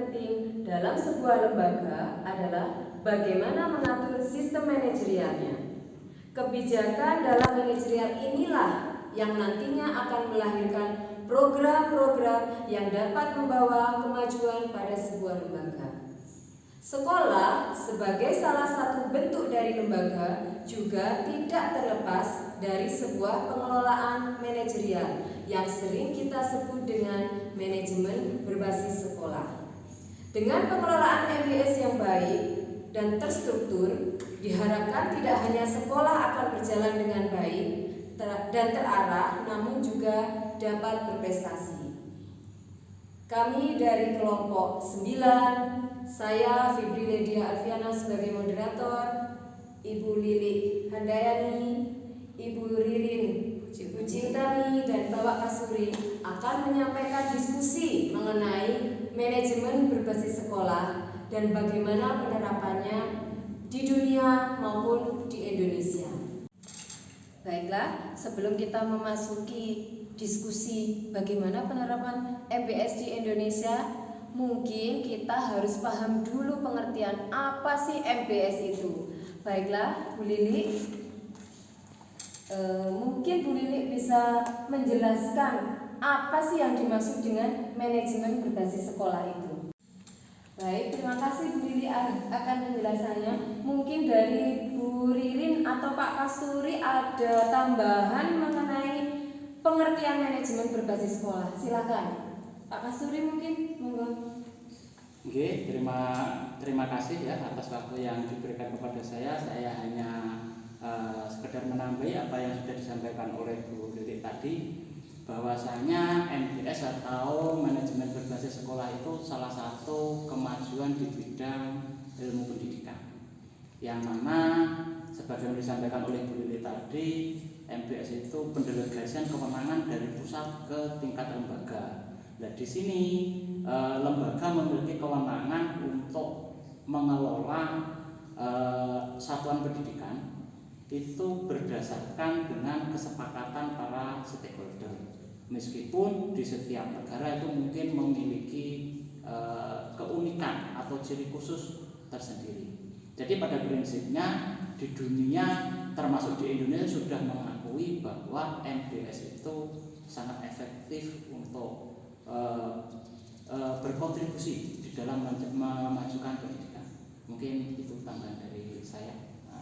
penting dalam sebuah lembaga adalah bagaimana mengatur sistem manajerialnya. Kebijakan dalam manajerial inilah yang nantinya akan melahirkan program-program yang dapat membawa kemajuan pada sebuah lembaga. Sekolah sebagai salah satu bentuk dari lembaga juga tidak terlepas dari sebuah pengelolaan manajerial yang sering kita sebut dengan manajemen berbasis sekolah. Dengan pengelolaan MBS yang baik dan terstruktur, diharapkan tidak hanya sekolah akan berjalan dengan baik dan terarah, namun juga dapat berprestasi. Kami dari kelompok 9, saya Fibri Ledia Alfiana sebagai moderator, Ibu Lili Handayani, Ibu Ririn Puji Utami, dan Bapak Kasuri akan menyampaikan diskusi mengenai manajemen berbasis sekolah dan bagaimana penerapannya di dunia maupun di Indonesia. Baiklah, sebelum kita memasuki diskusi bagaimana penerapan MBS di Indonesia, mungkin kita harus paham dulu pengertian apa sih MBS itu. Baiklah, Bu Lili, mungkin Bu Lili bisa menjelaskan apa sih yang dimaksud dengan manajemen berbasis sekolah itu. Baik, terima kasih Bu Lili akan penjelasannya. Mungkin dari Bu Ririn atau Pak Kasturi ada tambahan mengenai pengertian manajemen berbasis sekolah. Silakan, Pak Kasturi mungkin, monggo. Oke, terima kasih ya atas waktu yang diberikan kepada saya. Saya hanya sekedar menambahi apa yang sudah disampaikan oleh Bu Lili tadi, bahwasanya MBS atau manajemen berbasis sekolah itu salah satu kemajuan di bidang ilmu pendidikan, yang mana sebagaimana disampaikan oleh Bu Lili tadi, MBS itu pendelegasian kewenangan dari pusat ke tingkat lembaga. Nah, di sini lembaga memiliki kewenangan untuk mengelola satuan pendidikan itu berdasarkan dengan kesepakatan para stakeholder. Meskipun di setiap negara itu mungkin memiliki keunikan atau ciri khusus tersendiri. Jadi pada prinsipnya di dunia termasuk di Indonesia sudah mengakui bahwa MBS itu sangat efektif untuk berkontribusi di dalam memajukan pendidikan. Mungkin itu tambahan dari saya.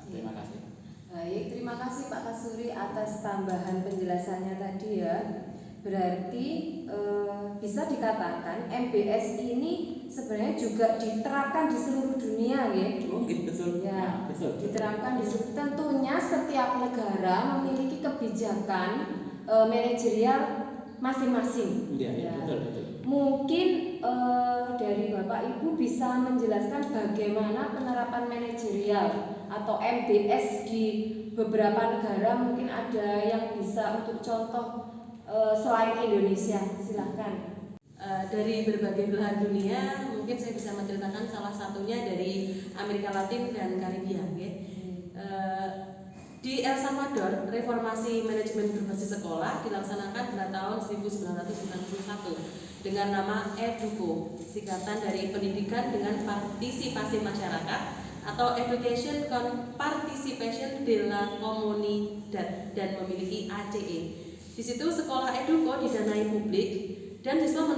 Terima kasih. Baik, terima kasih Pak Kasuri atas tambahan penjelasannya tadi ya. Berarti bisa dikatakan MBS ini sebenarnya juga diterapkan di seluruh dunia ya. Betul. Ya, betul. Diterapkan di seluruh. Tentunya setiap negara memiliki kebijakan manajerial masing-masing. Ya. Betul. Mungkin dari Bapak Ibu bisa menjelaskan bagaimana penerapan manajerial atau MBS di beberapa negara. Mungkin ada yang bisa untuk contoh selain Indonesia, silahkan. Dari berbagai belahan dunia, mungkin saya bisa menceritakan salah satunya dari Amerika Latin dan Karibia. Di El Salvador, reformasi manajemen berbasis sekolah dilaksanakan pada tahun 1991 dengan nama EDUCO, singkatan dari Pendidikan dengan Partisipasi Masyarakat atau Education con Participation de la Comunidad, dan memiliki ACE. Di situ sekolah EDUCO didanai publik dan siswa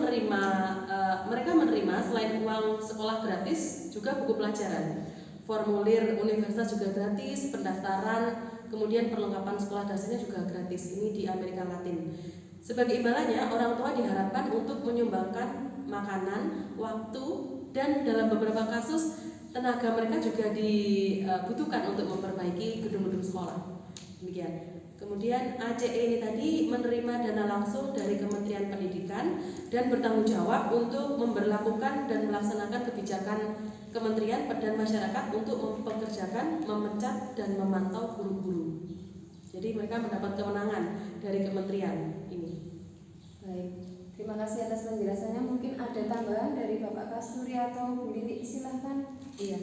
mereka menerima selain uang sekolah gratis juga buku pelajaran. Formulir universitas juga gratis, pendaftaran, kemudian perlengkapan sekolah dasarnya juga gratis. Ini di Amerika Latin. Sebagai imbalannya, orang tua diharapkan untuk menyumbangkan makanan, waktu, dan dalam beberapa kasus tenaga mereka juga dibutuhkan untuk memperbaiki gedung-gedung sekolah. Demikian. Kemudian ACE ini tadi menerima dana langsung dari Kementerian Pendidikan dan bertanggung jawab untuk memberlakukan dan melaksanakan kebijakan Kementerian dan masyarakat untuk mempekerjakan, memecat, dan memantau guru-guru. Jadi mereka mendapat kewenangan dari kementerian ini. Baik, terima kasih atas penjelasannya. Mungkin ada tambahan dari Bapak Kasturi atau Bu Lili, silahkan. Iya.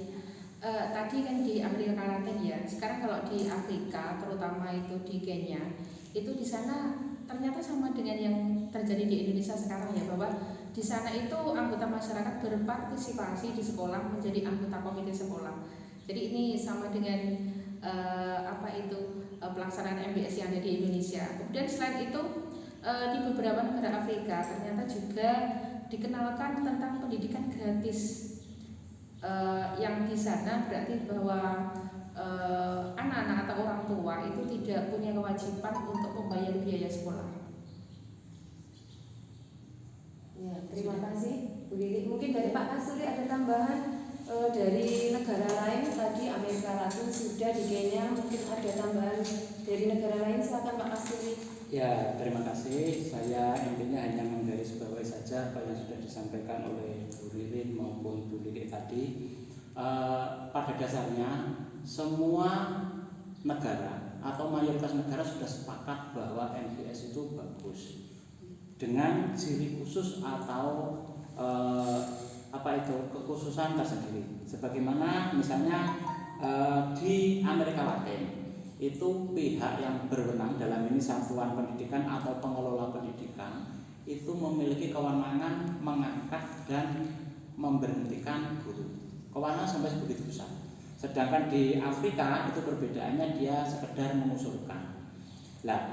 Tadi kan di Amerika Latin ya. Sekarang kalau di Afrika, terutama itu di Kenya, itu di sana ternyata sama dengan yang terjadi di Indonesia sekarang ya, bahwa di sana itu anggota masyarakat berpartisipasi di sekolah menjadi anggota komite sekolah. Jadi ini sama dengan pelaksanaan MBS yang ada di Indonesia. Kemudian selain itu di beberapa negara Afrika ternyata juga dikenalkan tentang pendidikan gratis. Yang di sana berarti bahwa anak-anak atau orang tua itu tidak punya kewajiban untuk membayar biaya sekolah. Ya, terima kasih Bu Lili. Mungkin dari Pak Kasuri ada tambahan dari negara lain. Tadi Amerika Latin sudah, di Kenya mungkin ada tambahan dari negara lain. Silakan Pak Kasuri. Ya, terima kasih. Saya intinya hanya menggarisbawahi saja apa yang sudah disampaikan oleh Bu Lilin maupun Bu Lili tadi. Pada dasarnya semua negara atau mayoritas negara sudah sepakat bahwa MBS itu bagus dengan ciri khusus atau kekhususan tersendiri. Sebagaimana misalnya di Amerika Latin itu pihak yang berwenang dalam ini satuan pendidikan atau pengelola pendidikan itu memiliki kewenangan mengangkat dan memberhentikan guru. Kewenangan sampai sebegitu besar. Sedangkan di Afrika itu perbedaannya dia sekedar mengusulkan. Nah,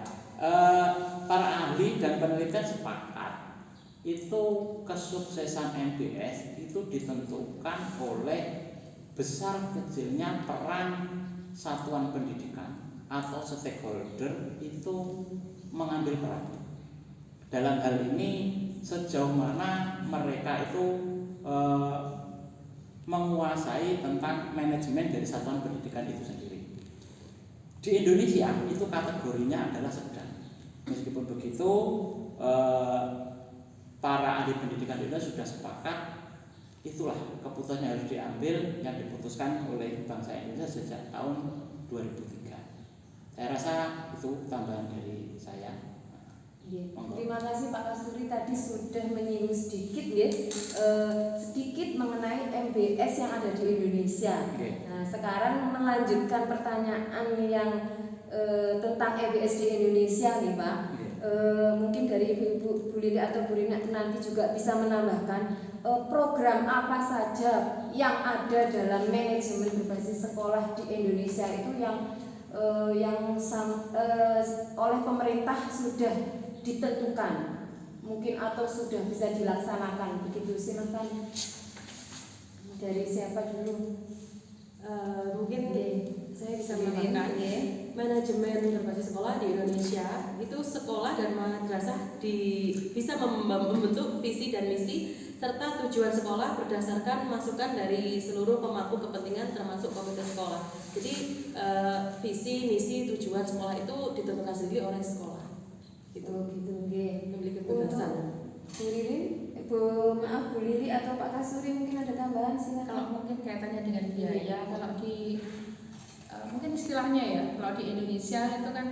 para ahli dan penelitian sepakat itu kesuksesan MBS itu ditentukan oleh besar kecilnya peran satuan pendidikan atau stakeholder itu mengambil peran. Dalam hal ini sejauh mana mereka itu menguasai tentang manajemen dari satuan pendidikan itu sendiri. Di Indonesia itu kategorinya adalah sedang. Meskipun begitu, para ahli pendidikan itu sudah sepakat. Itulah keputusan yang harus diambil, yang diputuskan oleh bangsa Indonesia sejak tahun 2003. Saya rasa itu tambahan dari saya. Terima kasih Pak Kasuri, tadi sudah menyinggung sedikit ya, sedikit mengenai MBS yang ada di Indonesia. Nah, sekarang melanjutkan pertanyaan yang tentang MBS di Indonesia nih Pak. Mungkin dari Ibu Bu Lili atau Bu Rina nanti juga bisa menambahkan program apa saja yang ada dalam manajemen berbasis sekolah di Indonesia itu yang oleh pemerintah sudah ditentukan mungkin atau sudah bisa dilaksanakan begitu. Silakan dari siapa dulu? Mungkin saya bisa menambahkan manajemen berbasis sekolah di Indonesia itu sekolah dan madrasah bisa membentuk visi dan misi serta tujuan sekolah berdasarkan masukan dari seluruh pemangku kepentingan termasuk komite sekolah. Jadi visi, misi, tujuan sekolah itu ditentukan sendiri oleh sekolah. Itu memiliki kebebasan. Bu Lili, Bu Lili atau Pak Kasuri mungkin ada tambahan, silakan. Kalau mungkin kaitannya dengan biaya, kalau di mungkin istilahnya ya, kalau di Indonesia itu kan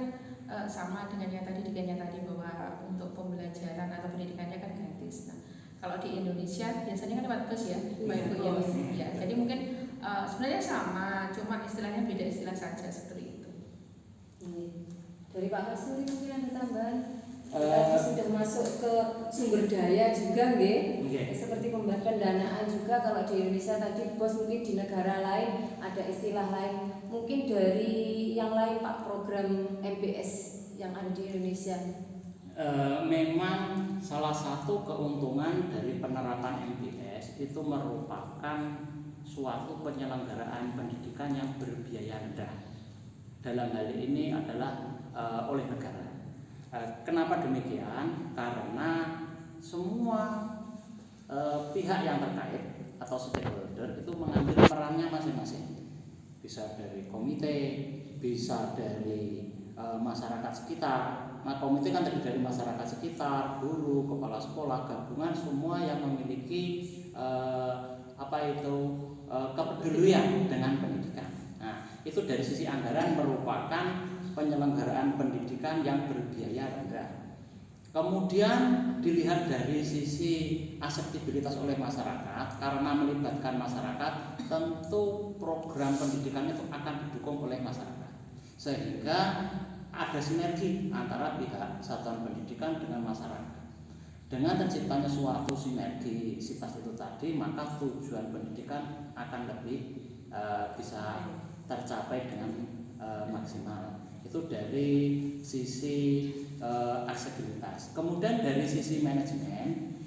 sama dengan yang tadi di Kenya tadi bahwa untuk pembelajaran atau pendidikannya kan gratis. Nah, kalau di Indonesia biasanya kan lewat bus ya, Pak Ibu ya. Jadi mungkin sebenarnya sama, cuma istilahnya beda istilah saja seperti itu. Dari Pak Kasuri mungkin ada tambahan. Tadi sudah masuk ke sumber daya juga, seperti pendanaan juga. Kalau di Indonesia tadi bos, mungkin di negara lain ada istilah lain. Mungkin dari yang lain Pak, program MBS yang ada di Indonesia. Memang salah satu keuntungan dari penerapan MBS itu merupakan suatu penyelenggaraan pendidikan yang berbiaya rendah. Dalam hal ini adalah oleh negara. Kenapa demikian? Karena semua pihak yang terkait atau stakeholder itu mengambil perannya masing-masing. Bisa dari komite, bisa dari masyarakat sekitar. Nah, komite kan terdiri dari masyarakat sekitar, guru, kepala sekolah, gabungan, semua yang memiliki kepedulian dengan pendidikan. Nah, itu dari sisi anggaran merupakan penyelenggaraan pendidikan yang berbiaya rendah. Kemudian dilihat dari sisi akseptabilitas oleh masyarakat, karena melibatkan masyarakat, tentu program pendidikan itu akan didukung oleh masyarakat. Sehingga ada sinergi antara pihak satuan pendidikan dengan masyarakat. Dengan terciptanya suatu sinergisitas itu tadi, maka tujuan pendidikan akan lebih bisa tercapai dengan maksimal. Itu dari sisi aksesibilitas. Kemudian dari sisi manajemen,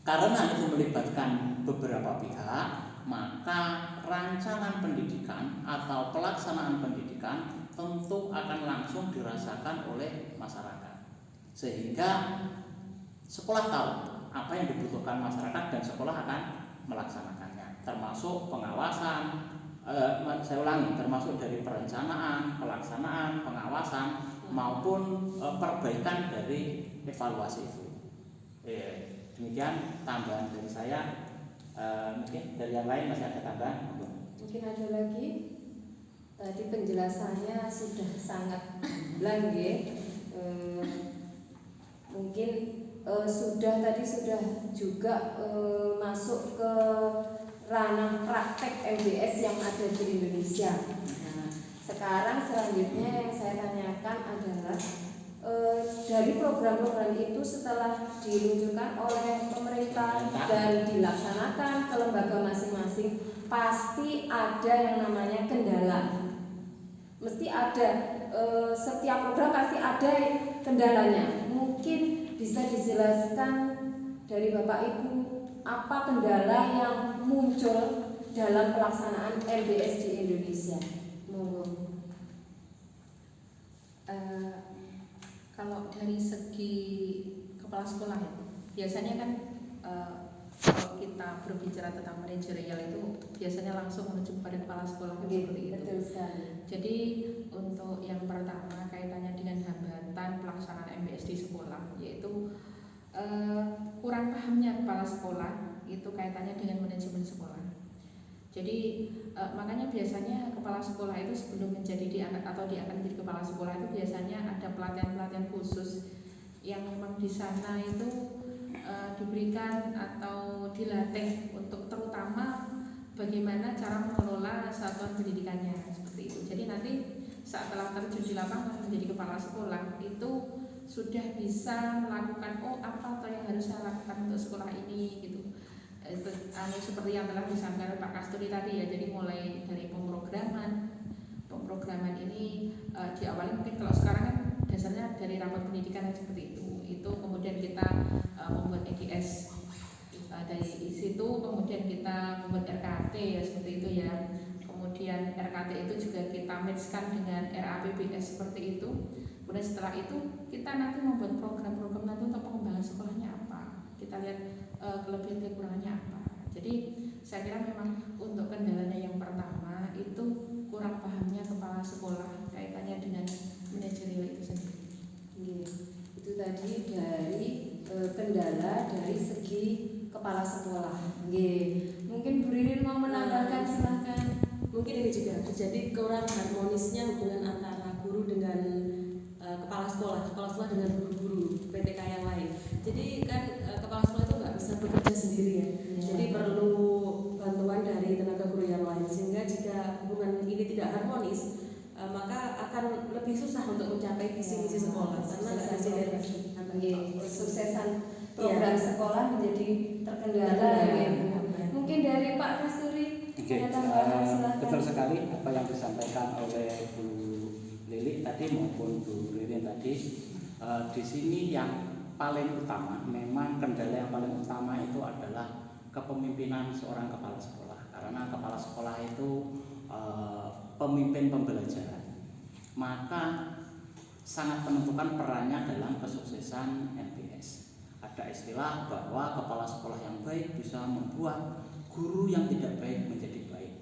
karena itu melibatkan beberapa pihak, maka rancangan pendidikan atau pelaksanaan pendidikan tentu akan langsung dirasakan oleh masyarakat, sehingga sekolah tahu apa yang dibutuhkan masyarakat dan sekolah akan melaksanakannya, termasuk pengawasan, saya ulangi, termasuk dari perencanaan, pelaksanaan, pengawasan maupun perbaikan dari evaluasi itu. Demikian tambahan dari saya. Mungkin dari yang lain masih ada tambahan? Mungkin ada lagi. Tadi penjelasannya sudah sangat gamblang ya. Mungkin sudah juga masuk ke ranah praktek MBS yang ada di Indonesia. Nah, sekarang selanjutnya yang saya tanyakan adalah dari program-program itu setelah diluncurkan oleh pemerintah dan dilaksanakan ke lembaga masing-masing, pasti ada yang namanya kendala. Mesti ada, setiap program pasti ada kendalanya. Mungkin bisa dijelaskan dari Bapak Ibu apa kendala yang muncul dalam pelaksanaan MBS di Indonesia. Monggo. Kalau dari segi kepala sekolah ya, biasanya kan kalau kita berbicara tentang manajerial itu biasanya langsung menuju pada kepala sekolah seperti itu. Betul sekali. Jadi untuk yang pertama kaitannya dengan hambatan pelaksanaan MBS di sekolah, yaitu kurang pahamnya kepala sekolah itu kaitannya dengan manajemen sekolah. Jadi makanya biasanya kepala sekolah itu sebelum diangkat menjadi kepala sekolah itu biasanya ada pelatihan-pelatihan khusus yang memang di sana itu diberikan atau dilatih untuk terutama bagaimana cara mengelola satuan pendidikannya seperti itu. Jadi nanti saat telah terjun di lapangan menjadi kepala sekolah itu sudah bisa melakukan apa yang harus saya lakukan untuk sekolah ini gitu. Seperti yang telah disampaikan Pak Kasturi tadi ya, jadi mulai dari pemrograman ini diawali mungkin kalau sekarang kan dasarnya dari rapat pendidikan seperti itu kemudian kita membuat EGS, dari situ kemudian kita membuat RKT ya seperti itu ya, kemudian RKT itu juga kita matchkan dengan RAPBS seperti itu. Kemudian setelah itu kita nanti membuat program-program nanti untuk pengembangan sekolahnya apa, kita lihat kelebihan kekurangannya apa. Jadi saya kira memang untuk kendalanya yang pertama itu kurang pahamnya kepala sekolah kaitannya dengan manajerial itu sendiri. Itu tadi dari kendala dari segi kepala sekolah. Mungkin Bu Ririn mau menambahkan, silahkan. Mungkin ini juga terjadi kurang harmonisnya hubungan antara guru dengan kepala sekolah dengan guru-guru PTK yang lain. Jadi kan kepala sekolah itu nggak bisa bekerja sendiri ya. Jadi perlu bantuan dari tenaga guru yang lain, sehingga jika hubungan ini tidak harmonis maka akan lebih susah untuk mencapai visi misi sekolah karena nggak ada sinergi. Kesuksesan program sekolah menjadi terkendala. Mungkin dari Pak Kasturi ada tambahan, silakan. Betul sekali apa yang disampaikan oleh Bu Lili tadi maupun Bu Ririn tadi. Di sini yang paling utama, memang kendala yang paling utama itu adalah kepemimpinan seorang kepala sekolah, karena kepala sekolah itu pemimpin pembelajaran, maka sangat menentukan perannya dalam kesuksesan MBS. Ada istilah bahwa kepala sekolah yang baik bisa membuat guru yang tidak baik menjadi baik.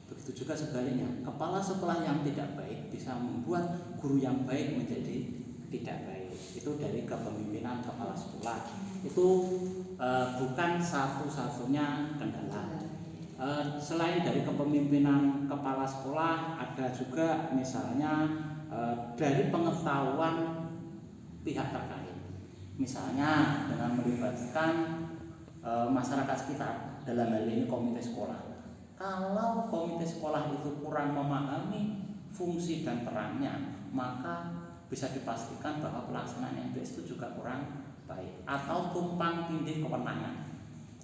Begitu juga sebaliknya, kepala sekolah yang tidak baik bisa membuat guru yang baik menjadi tidak baik. Itu dari kepemimpinan kepala sekolah. Itu bukan satu-satunya kendala. Selain dari kepemimpinan kepala sekolah, ada juga misalnya dari pengetahuan pihak terkait. Misalnya dengan melibatkan masyarakat sekitar, dalam hal ini komite sekolah. Kalau komite sekolah itu kurang memahami fungsi dan perannya, maka bisa dipastikan bahwa pelaksanaan MBS itu juga kurang baik atau tumpang tindih kewenangan.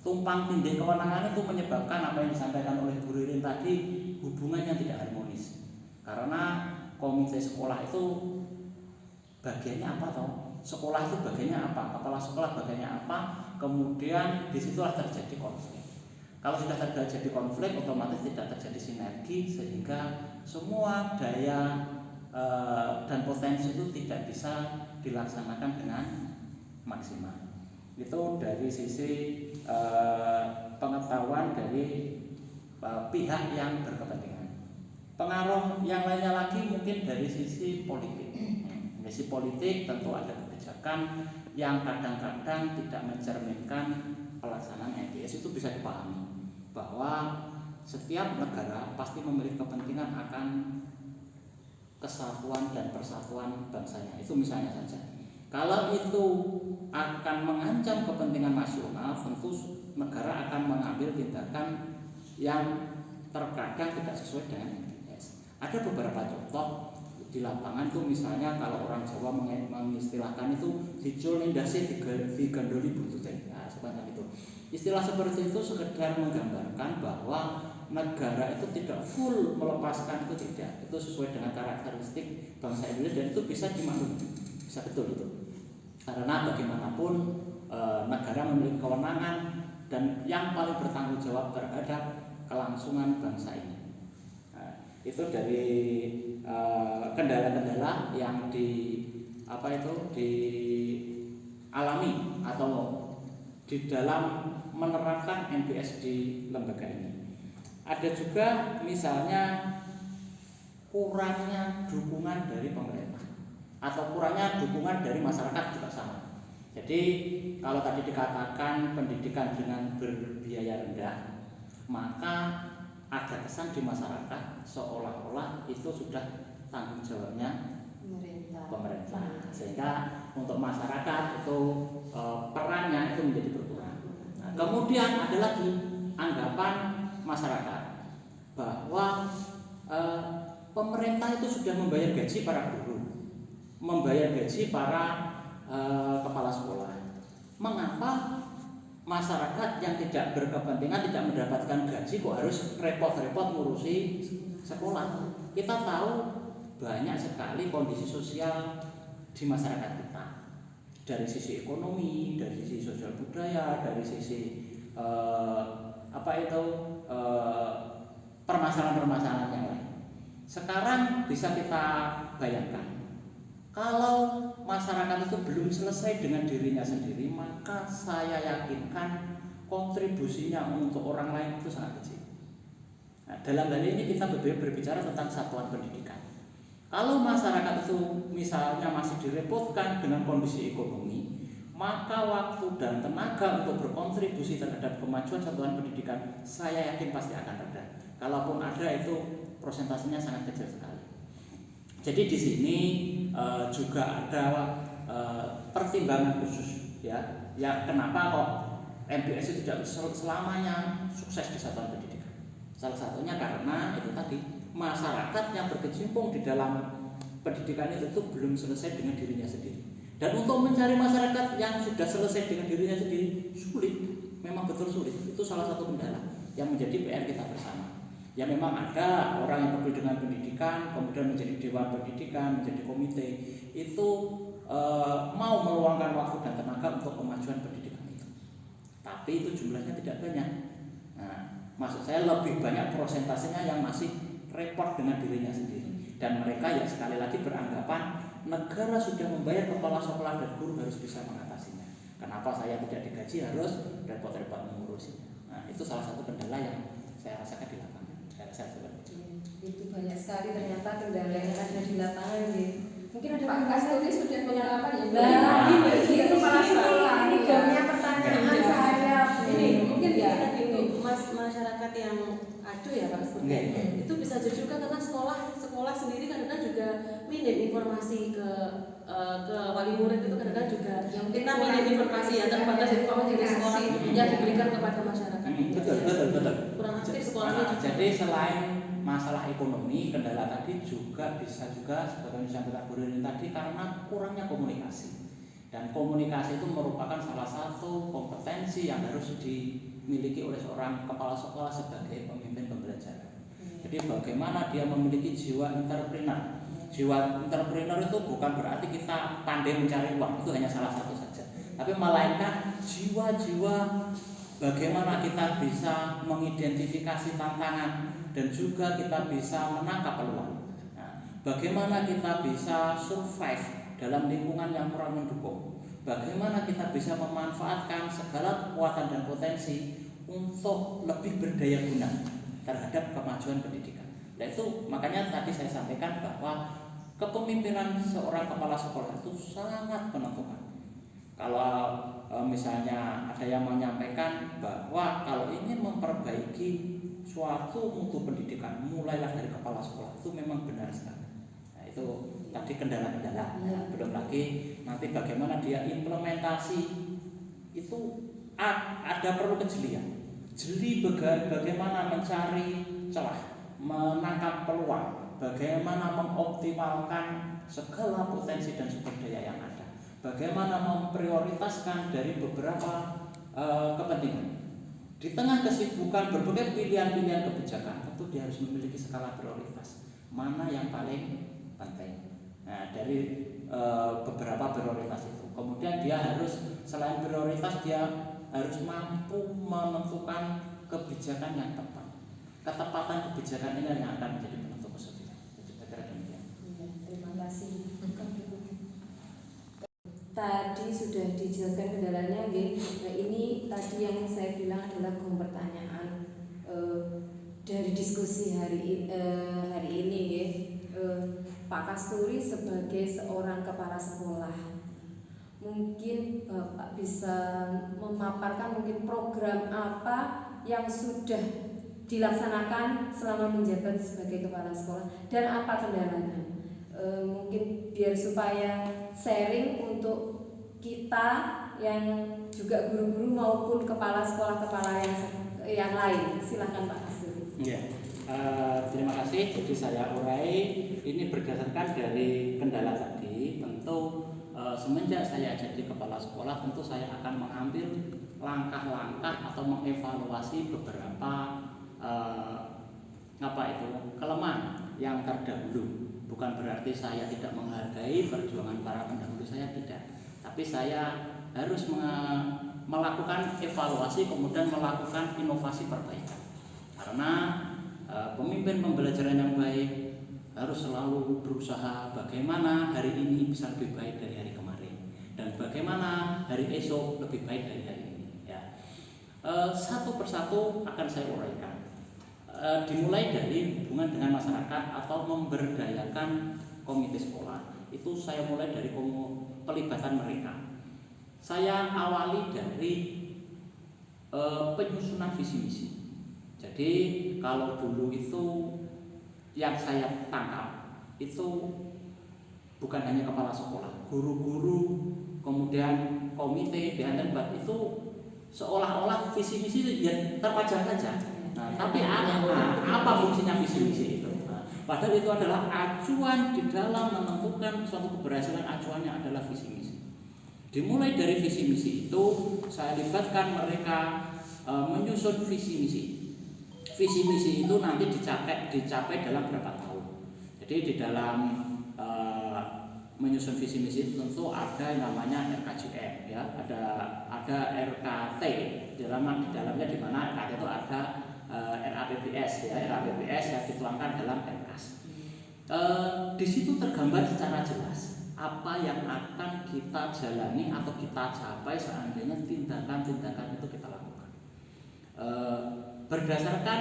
Tumpang tindih kewenangan itu menyebabkan apa yang disampaikan oleh Bu Ririn tadi, hubungan yang tidak harmonis. Karena komite sekolah itu bagiannya apa toh? Sekolah itu bagiannya apa? Kepala sekolah bagiannya apa? Kemudian disitulah terjadi konflik. Kalau sudah terjadi konflik, otomatis tidak terjadi sinergi sehingga semua daya dan potensi itu tidak bisa dilaksanakan dengan maksimal. Itu dari sisi pengetahuan dari pihak yang berkepentingan. Pengaruh yang lainnya lagi mungkin dari sisi politik. Dari sisi politik tentu ada kebijakan yang kadang-kadang tidak mencerminkan pelaksanaan MBS. Itu bisa dipahami bahwa setiap negara pasti memiliki kepentingan akan kesatuan dan persatuan bangsanya. Itu misalnya saja. Kalau itu akan mengancam kepentingan nasional, tentu negara akan mengambil tindakan yang terkadang tidak sesuai dengan MBS. Ada beberapa contoh di lapangan itu, misalnya kalau orang Jawa mengistilahkan itu dicul nindasi digandoli butute. Nah, sepanjang itu. Istilah seperti itu sekedar menggambarkan bahwa negara itu tidak full melepaskan, itu tidak. Itu sesuai dengan karakteristik bangsa Indonesia dan itu bisa dimaklumi. Bisa betul itu. Karena bagaimanapun negara memiliki kewenangan dan yang paling bertanggung jawab terhadap kelangsungan bangsa ini. Nah, itu dari kendala-kendala yang dialami atau di dalam menerapkan MBS di lembaga ini. Ada juga misalnya kurangnya dukungan dari pemerintah atau kurangnya dukungan dari masyarakat juga sama. Jadi kalau tadi dikatakan pendidikan dengan berbiaya rendah, maka ada kesan di masyarakat seolah-olah itu sudah tanggung jawabnya pemerintah. Sehingga untuk masyarakat itu perannya itu menjadi berkurang. Nah, kemudian ada lagi anggapan masyarakat bahwa pemerintah itu sudah membayar gaji para guru, membayar gaji para kepala sekolah. Mengapa masyarakat yang tidak berkepentingan tidak mendapatkan gaji kok harus repot-repot ngurusi sekolah? Kita tahu banyak sekali kondisi sosial di masyarakat kita, dari sisi ekonomi, dari sisi sosial budaya, dari sisi permasalahan-permasalahan yang lain. Sekarang bisa kita bayangkan, kalau masyarakat itu belum selesai dengan dirinya sendiri, maka saya yakinkan kontribusinya untuk orang lain itu sangat kecil. Nah, dalam hal ini kita berbicara tentang satuan pendidikan. Kalau masyarakat itu misalnya masih direpotkan dengan kondisi ekonomi, maka waktu dan tenaga untuk berkontribusi terhadap kemajuan satuan pendidikan saya yakin pasti akan rendah. Kalaupun ada, itu persentasenya sangat kecil sekali. Jadi di sini juga ada pertimbangan khusus, ya kenapa kok MBS itu tidak selamanya sukses di satuan pendidikan. Salah satunya karena itu tadi, masyarakat yang berkecimpung di dalam pendidikan itu belum selesai dengan dirinya sendiri. Dan untuk mencari masyarakat yang sudah selesai dengan dirinya sendiri sulit, memang betul sulit. Itu salah satu kendala yang menjadi PR kita bersama. Ya memang ada orang yang peduli dengan pendidikan, kemudian menjadi dewan pendidikan, menjadi komite, itu mau meluangkan waktu dan tenaga untuk kemajuan pendidikan itu. Tapi itu jumlahnya tidak banyak. Nah, maksud saya lebih banyak persentasenya yang masih repot dengan dirinya sendiri. Dan mereka yang sekali lagi beranggapan negara sudah membayar kepala sekolah dan guru harus bisa mengatasinya. Kenapa saya tidak digaji harus repot-repot mengurusinya? Nah, itu salah satu kendala yang saya rasakan di lapangan. Itu banyak sekali ternyata kendala yang ada di lapangan gitu. Mungkin ada Pak Kasturi sudah pengalaman ya. Nah, Ini kepala sekolah. ini jamnya pertanyaan saya. Ini mungkin ya masyarakat yang aduh ya Pak seperti itu bisa jadi juga karena sekolah sendiri kadang-kadang juga minim informasi ke wali murid, itu kadang-kadang juga yang kita minim informasi ya terbatas informasi dari sekolah yang diberikan kepada masyarakat. Betul. Kurang aktif sekolahnya juga. Jadi selain masalah ekonomi, kendala tadi juga bisa juga seperti yang disampaikan Bu Ririn tadi karena kurangnya komunikasi. Dan komunikasi itu merupakan salah satu kompetensi yang harus dimiliki oleh seorang kepala sekolah sebagai pemimpin pembelajaran. Jadi bagaimana dia memiliki jiwa entrepreneur. Jiwa entrepreneur itu bukan berarti kita pandai mencari uang, itu hanya salah satu saja. Tapi melainkan jiwa-jiwa bagaimana kita bisa mengidentifikasi tantangan dan juga kita bisa menangkap peluang. Nah, bagaimana kita bisa survive dalam lingkungan yang kurang mendukung. Bagaimana kita bisa memanfaatkan segala kekuatan dan potensi untuk lebih berdaya guna terhadap kemajuan pendidikan. Nah itu makanya tadi saya sampaikan bahwa kepemimpinan seorang kepala sekolah itu sangat menentukan. Kalau misalnya ada yang menyampaikan bahwa kalau ingin memperbaiki suatu mutu pendidikan mulailah dari kepala sekolah, itu memang benar sekali. Nah itu tadi kendala-kendala, belum lagi nanti bagaimana dia implementasi itu ada perlu kejelian. Jeli bagaimana mencari celah, menangkap peluang, bagaimana mengoptimalkan segala potensi dan sumber daya yang ada, bagaimana memprioritaskan dari beberapa kepentingan. Di tengah kesibukan berbagai pilihan-pilihan kebijakan, tentu dia harus memiliki skala prioritas. Mana yang paling penting? Nah, dari beberapa prioritas itu, kemudian dia harus selain prioritas dia harus mampu menentukan kebijakan yang tepat. Ketepatan kebijakan ini yang akan menjadi penentu kesuksesan. Saya demikian. Terima kasih. Tadi sudah dijelaskan kendalanya, nah, ini tadi yang saya bilang adalah pertanyaan dari diskusi hari ini, Pak Kasturi sebagai seorang kepala sekolah. Mungkin Bapak bisa memaparkan mungkin program apa yang sudah dilaksanakan selama menjabat sebagai kepala sekolah dan apa kendalanya. Mungkin biar supaya sharing untuk kita yang juga guru-guru maupun kepala sekolah-kepala yang lain. Silakan Pak Kasturi. Ya, terima kasih. Jadi saya urai ini berdasarkan dari kendala tadi. Tentu semenjak saya jadi kepala sekolah, tentu saya akan mengambil langkah-langkah atau mengevaluasi beberapa kelemahan yang terdahulu. Bukan berarti saya tidak menghargai perjuangan para pendahulu saya, tidak. Tapi saya harus melakukan evaluasi kemudian melakukan inovasi perbaikan. Karena pemimpin pembelajaran yang baik harus selalu berusaha bagaimana hari ini bisa lebih baik dari hari kemarin dan bagaimana hari esok lebih baik dari hari ini. Ya. Satu persatu akan saya uraikan. Dimulai dari hubungan dengan masyarakat atau memberdayakan komite sekolah. Itu saya mulai dari pelibatan mereka. Saya awali dari penyusunan visi misi. Jadi kalau dulu itu yang saya tangkap itu bukan hanya kepala sekolah, guru-guru, kemudian komite, dewan itu seolah-olah visi misi ya terpajang saja. Nah, tapi apa fungsinya visi misi itu? Padahal itu adalah acuan di dalam menentukan suatu keberhasilan. Acuannya adalah visi misi. Dimulai dari visi misi itu saya libatkan mereka menyusun visi misi. Visi misi itu nanti dicapai dalam berapa tahun. Jadi di dalam menyusun visi misi itu tentu ada yang namanya RKJM, ya, ada RKT di dalamnya di mana RKT itu ada RAPBS, ya, RAPBS yang dituangkan dalam RKAS. Di situ tergambar secara jelas apa yang akan kita jalani atau kita capai seandainya tindakan-tindakan itu kita lakukan. Berdasarkan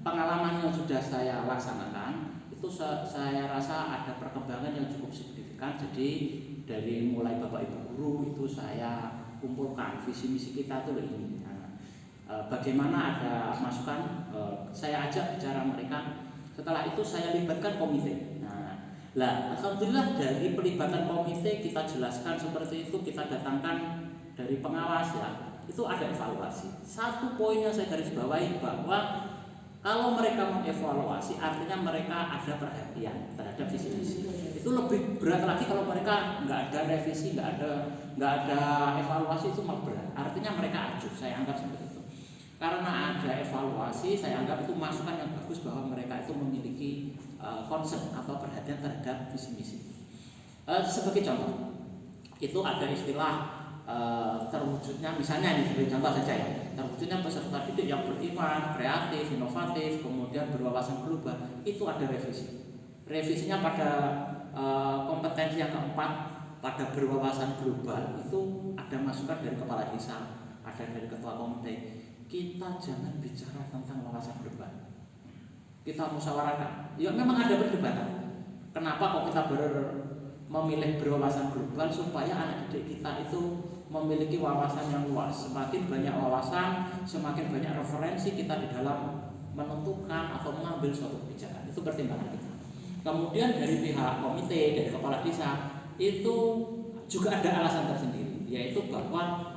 pengalaman yang sudah saya laksanakan, itu saya rasa ada perkembangan yang cukup signifikan. Jadi dari mulai Bapak Ibu guru itu saya kumpulkan visi misi kita itu ini. Bagaimana ada masukan, saya ajak bicara mereka. Setelah itu saya libatkan komite. Alhamdulillah dari pelibatan komite kita jelaskan seperti itu, kita datangkan dari pengawas, ya, itu ada evaluasi. Satu poin yang saya garis bawahi bahwa Kalau mereka mengevaluasi, artinya mereka ada perhatian terhadap visi misi. Itu lebih berat lagi kalau mereka nggak ada revisi, nggak ada evaluasi, itu malah berat. Artinya mereka acuh, saya anggap seperti itu. Karena ada evaluasi, saya anggap itu masukan yang bagus bahwa mereka itu memiliki concern atau perhatian terhadap visi misi. Sebagai contoh, itu ada istilah terwujudnya, misalnya ini sebagai contoh saja ya, terwujudnya peserta didik yang beriman, kreatif, inovatif, kemudian berwawasan global, itu ada revisi. Revisinya pada kompetensi yang keempat, pada berwawasan global, itu ada masukan dari kepala desa, ada dari ketua komite. Kita jangan bicara tentang wawasan global, kita musyawarahkan. Ya memang ada perdebatan. Kenapa kok kita memilih berwawasan global? Supaya anak didik kita itu memiliki wawasan yang luas. Semakin banyak wawasan, semakin banyak referensi kita di dalam menentukan atau mengambil suatu kebijakan. Itu pertimbangan kita. Kemudian dari pihak komite, dari kepala desa, itu juga ada alasan tersendiri, yaitu bahwa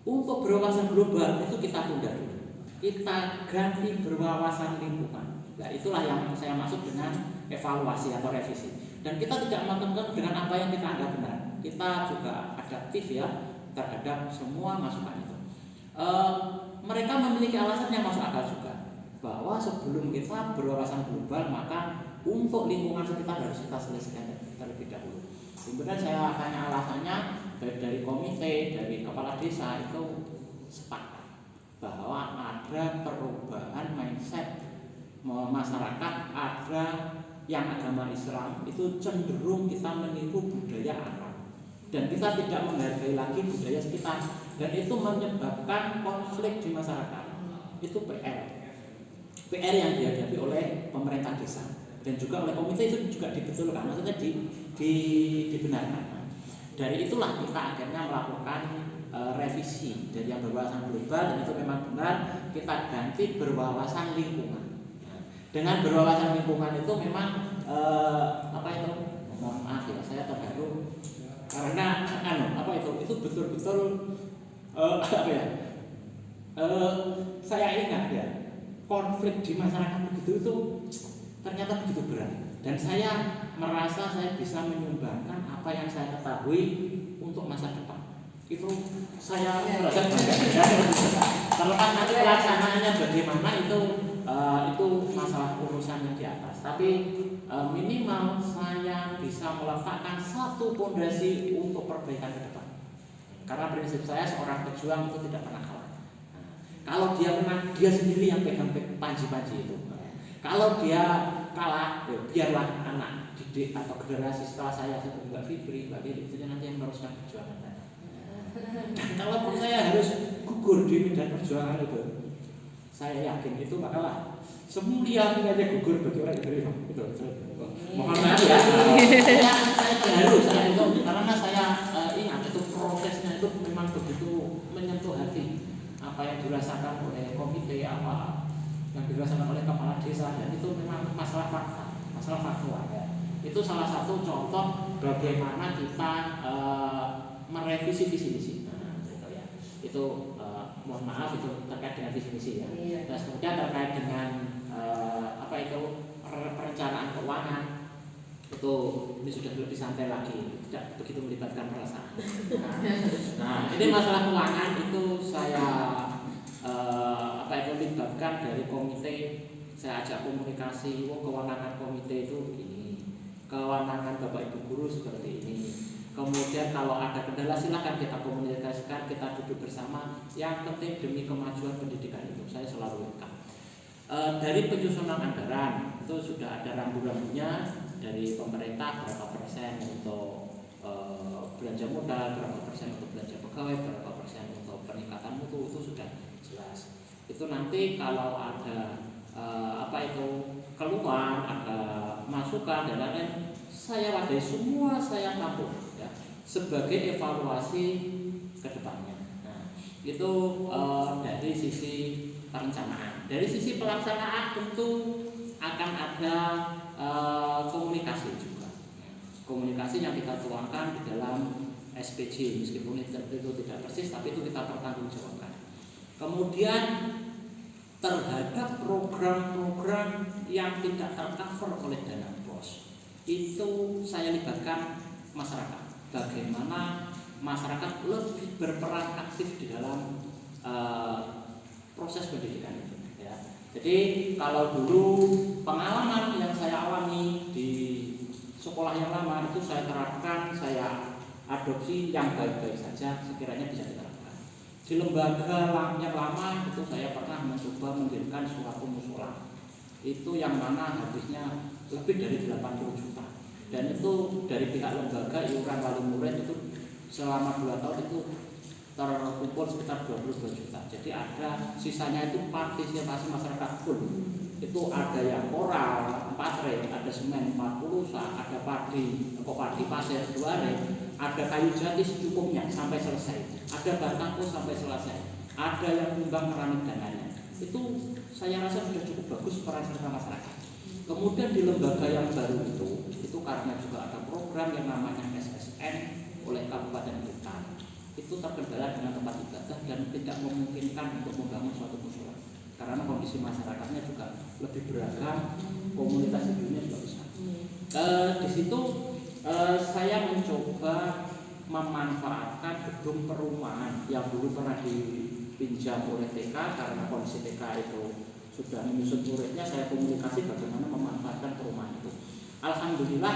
untuk berwawasan global itu kita tunda dulu. Kita ganti berwawasan lingkungan. Nah, itulah yang saya maksud dengan evaluasi atau revisi. Dan kita tidak menentukan dengan apa yang kita anggap benar. Kita juga adaptif ya terhadap semua masukan itu. Mereka memiliki alasan yang masuk akal juga, bahwa sebelum kita berwawasan global maka untuk lingkungan sekitar harus kita selesaikan terlebih dahulu. Kemudian saya tanya alasannya, baik dari komite, dari kepala desa itu sepakat bahwa ada perubahan mindset masyarakat, ada yang agama Islam itu cenderung kita meniru budaya Arab dan kita tidak menghargai lagi budaya sekitar, dan itu menyebabkan konflik di masyarakat. Itu PR yang dihadapi oleh pemerintah desa dan juga oleh komite, itu juga dibetulkan, maksudnya dibenarkan. Dari itulah kita akhirnya melakukan revisi dari yang berwawasan global, dan itu memang benar kita ganti berwawasan lingkungan. Dengan berwawasan lingkungan itu memang mohon maaf ya, saya terharu karena itu betul-betul saya ingat ya, konflik di masyarakat begitu itu ternyata begitu berat, dan saya merasa saya bisa menyumbangkan apa yang saya ketahui untuk masa depan. Itu saya merasa bangga. Terlepas nanti pelaksanaannya bagaimana itu masalah urusan yang di atas. Tapi minimal saya bisa meletakkan satu fondasi untuk perbaikan ke depan. Karena prinsip saya, seorang pejuang itu tidak pernah kalah. Kalau dia menang, dia sendiri yang pegang panji-panji itu. Kalau dia kalah, ya biarlah anak didik atau generasi setelah saya seperti Mbak Fitri, Mbak Lili, itu nanti yang meneruskan perjuangan saya. Dan kalaupun saya harus gugur di medan perjuangan itu, saya yakin itu bakalah semulia aja gugur bagi orang yang terima. Itu. Mohon maaf ya. Saya terharu saya itu karena saya ingat itu prosesnya itu memang begitu menyentuh hati, apa yang dirasakan oleh komite, apa yang dirasakan oleh kepala desa, dan itu memang masalah faktual ya. Itu salah satu contoh bagaimana kita merevisi visi misi. Gitu ya. Itu mohon maaf itu terkait dengan visi misi ya. Dan kemudian terkait dengan perencanaan keuangan, itu ini sudah lebih santai lagi, tidak begitu melibatkan perasaan. Nah, ini masalah keuangan itu saya melibatkan dari komite. Saya ajak komunikasi, kewenangan komite itu begini, kewenangan Bapak Ibu guru seperti ini. Kemudian kalau ada kendala silakan kita komunikasikan, kita duduk bersama. Yang penting demi kemajuan pendidikan itu saya selalu welcome. Dari penyusunan anggaran itu sudah ada rambu-rambunya dari pemerintah, berapa persen untuk belanja modal, berapa persen untuk belanja pegawai, berapa persen untuk peningkatan mutu, itu sudah jelas. Itu nanti kalau ada keluar, ada masukan dan lain-lain, saya wadai semua, saya tampung ya, sebagai evaluasi ke depannya. Nah, itu dari sisi perencanaan. Dari sisi pelaksanaan tentu akan ada komunikasi juga. Komunikasi yang kita tuangkan di dalam SPJ, meskipun itu tidak persis, tapi itu kita pertanggungjawabkan. Kemudian terhadap program-program yang tidak tercover oleh dana BOS. Itu saya libatkan masyarakat. Bagaimana masyarakat lebih berperan aktif di dalam proses pendidikan itu. Ya. Jadi kalau dulu pengalaman yang saya alami di sekolah yang lama itu saya terapkan, saya adopsi yang baik-baik saja, sekiranya bisa diterapkan. Di lembaga yang lama itu saya pernah mencoba mendirikan suatu mushola. Itu yang mana habisnya lebih dari 80 juta. Dan itu dari pihak lembaga iuran wali murid itu selama 2 tahun itu terkumpul sekitar 22 juta. Jadi ada sisanya itu partisipasi masyarakat full. Itu ada yang koral 4 rek, ada semen 40 sak, ada padi pasir 2 rek, ada kayu jati secukupnya sampai selesai, ada batako sampai selesai, ada yang kumbang keramik dananya. Itu saya rasa sudah cukup bagus peran serta masyarakat. Kemudian di lembaga yang baru itu karena juga ada program yang namanya SSN oleh Kabupaten Blitar. Itu terkendala dengan tempat ibadah dan tidak memungkinkan untuk membangun suatu mushola karena kondisi masyarakatnya juga lebih beragam, komunitas hidupnya juga besar. Di situ saya mencoba memanfaatkan gedung perumahan yang dulu pernah dipinjam oleh TK karena kondisi TK itu sudah menyusut muridnya. Saya komunikasi bagaimana memanfaatkan perumahan itu. Alhamdulillah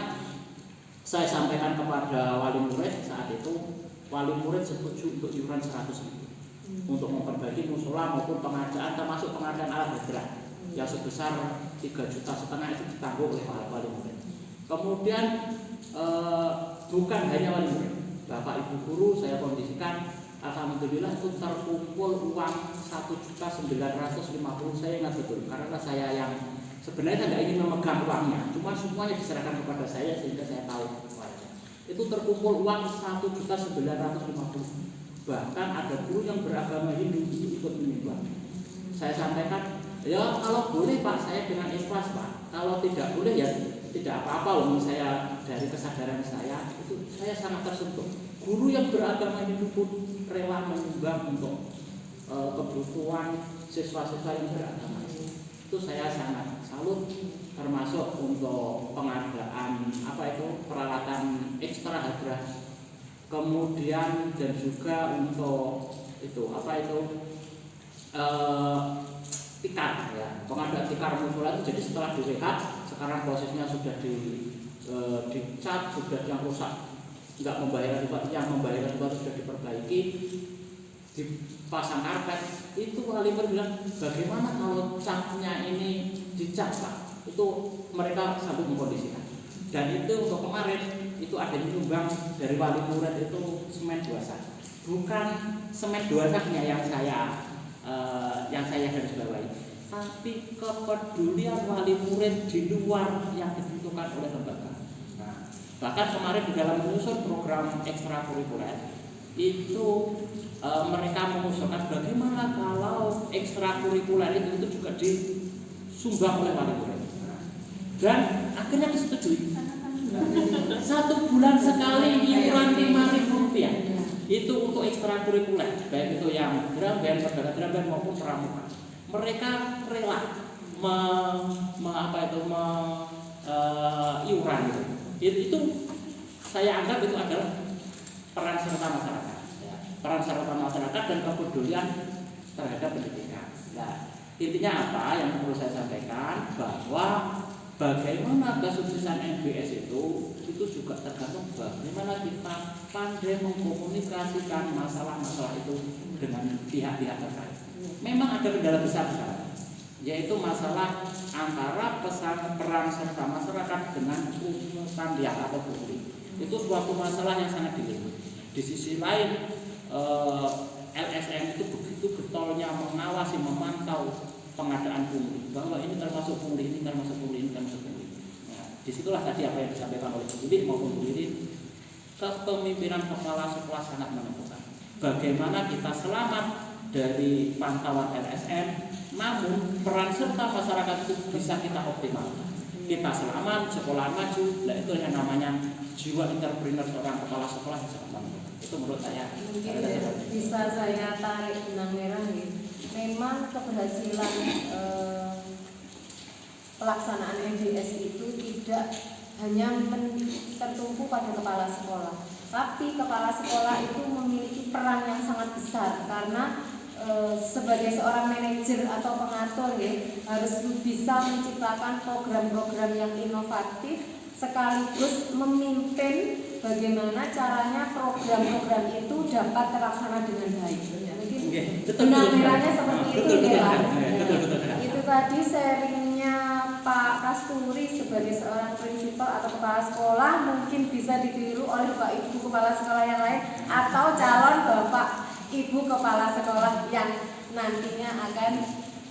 saya sampaikan kepada wali murid saat itu, wali murid setuju untuk iuran 100.000 untuk memperbaiki mushola maupun pengadaan, termasuk pengadaan alat berat yang sebesar 3,5 juta itu ditanggung oleh wali murid. Kemudian bukan hanya wali murid, bapak ibu guru saya kondisikan, alhamdulillah itu terkumpul uang 1.950.000. Saya ingat betul karena saya yang sebenarnya tidak ingin memegang uangnya, cuma semuanya diserahkan kepada saya sehingga saya tahu keluarnya. Itu terkumpul uang 1.950.000. Bahkan ada guru yang beragama Hindu itu ikut menyumbang. Saya sampaikan, ya kalau boleh Pak, saya dengan ikhlas Pak. Kalau tidak boleh ya tidak apa-apa. Saya dari kesadaran saya itu saya sangat tersentuh. Guru yang beragama Hindu pun rela menyumbang untuk kebutuhan siswa-siswa yang beragama. Itu saya sangat salut, termasuk untuk pengadaan peralatan ekstra hadrah. Kemudian dan juga untuk tikar ya, pengadaan tikar mushola itu. Jadi setelah direhat, sekarang prosesnya sudah dicat, sudah yang rusak nggak membayar juga, yang membayar juga sudah diperbaiki, dipasang karpet. Itu wali murid bilang, bagaimana kalau catnya ini dicat Pak? Itu mereka sanggup mengkondisikan. Dan itu untuk kemarin itu ada nyumbang dari wali murid itu semen 2 sak. Bukan semen 2 saknya yang saya garis bawahi, tapi kepedulian wali murid di luar yang dibutuhkan oleh lembaga. Nah, bahkan kemarin di dalam menyusun program ekstrakurikuler itu mereka mengusulkan bagaimana kalau ekstrakurikuler itu juga disumbang oleh wali murid. Dan akhirnya disetujui. 1 bulan sekali iuran Rp5.000 itu untuk ekstrakurikuler, baik itu yang drum band, perdana band maupun pramuka. Mereka rela iuran itu saya anggap itu adalah peran serta masyarakat, ya. Peran serta masyarakat dan kepedulian terhadap pendidikan. Nah, intinya apa yang perlu saya sampaikan, bahwa bagaimana kesuksesan MBS itu juga tergantung bagaimana kita pandai mengkomunikasikan masalah-masalah itu dengan pihak-pihak terkait. Memang ada kendala besar sekarang, yaitu masalah antara peran serta masyarakat dengan pungutan liar atau pungli. Itu suatu masalah yang sangat dilema. Di sisi lain, LSM itu begitu getolnya mengawasi, memantau pengadaan pungli, bahwa ini termasuk pungli, ini termasuk pungli, ini termasuk pungli. Nah, disitulah tadi apa yang disampaikan oleh Bu Lili maupun Bu Lili, kepemimpinan kepala sekolah sangat menentukan. Bagaimana kita selamat dari pantauan LSM, namun peran serta masyarakat itu bisa kita optimalkan. Kita selamat, sekolah maju, nah itu yang namanya jiwa entrepreneur seorang kepala sekolah yang sangat menentukan. Itu menurut saya. Mungkin bisa saya tarik benang merah nih. Memang keberhasilan pelaksanaan MBS itu tidak hanya tertumpu pada kepala sekolah, tapi kepala sekolah itu memiliki peran yang sangat besar karena sebagai seorang manajer atau pengatur ya, harus bisa menciptakan program-program yang inovatif sekaligus memimpin bagaimana caranya program-program itu dapat terlaksana dengan baik. Mungkin benang merahnya seperti itu ya. Itu tadi sharingnya Pak Kasturi sebagai seorang prinsipal atau kepala sekolah, mungkin bisa ditiru oleh Bapak Ibu kepala sekolah yang lain atau calon Bapak Ibu kepala sekolah yang nantinya akan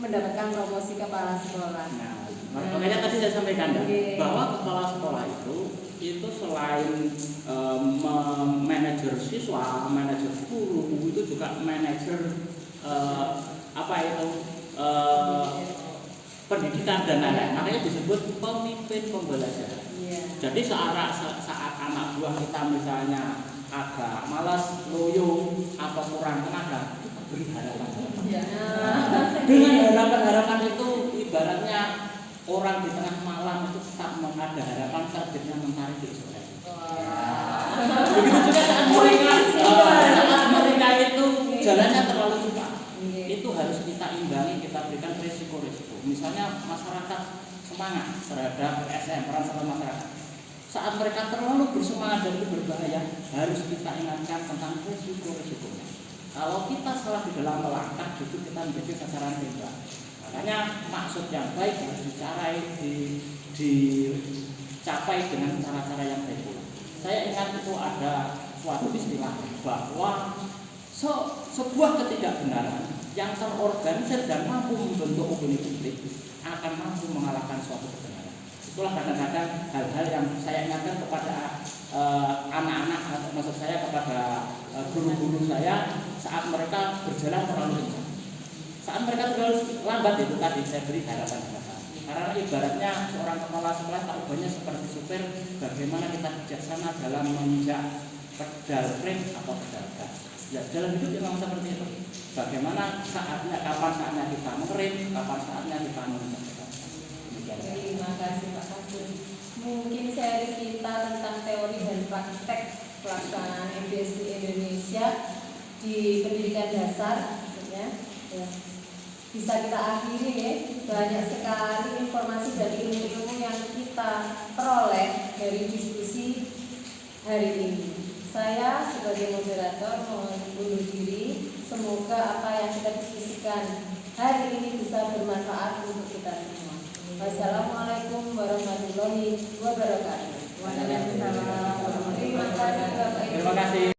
mendapatkan promosi kepala sekolah. Makanya tadi saya sampaikan bahwa kepala sekolah itu selain manajer siswa, manajer guru, itu juga manajer pendidikan dan lain-lain. Makanya disebut pemimpin pembelajaran. Jadi saat anak buah kita misalnya agak malas, loyo, atau kurang tenaga, kita beri harapan. Dengan harapan-harapan itu ibaratnya orang di tengah malam itu tetap ada harapan terbitnya mentari di sore. Begitu juga saat mereka itu jalannya terlalu cepat. Itu harus kita imbangi, kita berikan risiko-risiko. Misalnya masyarakat semangat terhadap SM, peran serta masyarakat. Saat mereka terlalu bersemangat dan itu berbahaya, harus kita ingatkan tentang risiko-risikonya. Kalau kita salah di dalam melangkah, justru kita menjadi sasaran tembak. Makanya maksud yang baik harus dicapai dengan cara-cara yang baik pula. Saya ingat itu ada suatu istilah bahwa sebuah ketidakbenaran yang terorganisir dan mampu membentuk opini publik akan mampu mengalahkan suatu kebenaran. Itulah kadang-kadang hal-hal yang saya ingatkan kepada anak-anak, maksud saya kepada guru-guru saya saat mereka berjalan terlalu cepat. Saat mereka terlalu lambat itu tadi saya beri harapan-harapan. Karena ibaratnya seorang kepala sekolah tak ubahnya seperti supir, bagaimana kita bijaksana dalam menginjak pedal rem atau pedal gas. Ya dalam hidup memang seperti itu. Bagaimana kapan saatnya kita ngerem, kapan saatnya kita menginjak. Terima kasih Pak Kasur. Mungkin sharing kita tentang teori dan praktek pelaksanaan MBS di Indonesia di pendidikan dasar, maksudnya ya, bisa kita akhiri ya. Banyak sekali informasi dan ilmu-ilmu yang kita peroleh dari diskusi hari ini. Saya sebagai moderator mohon undur diri. Semoga apa yang kita diskusikan hari ini bisa bermanfaat untuk kita semua. Wassalamualaikum warahmatullahi wabarakatuh. Waalaikumsalam. Terima kasih Bapak Ibu. Terima kasih.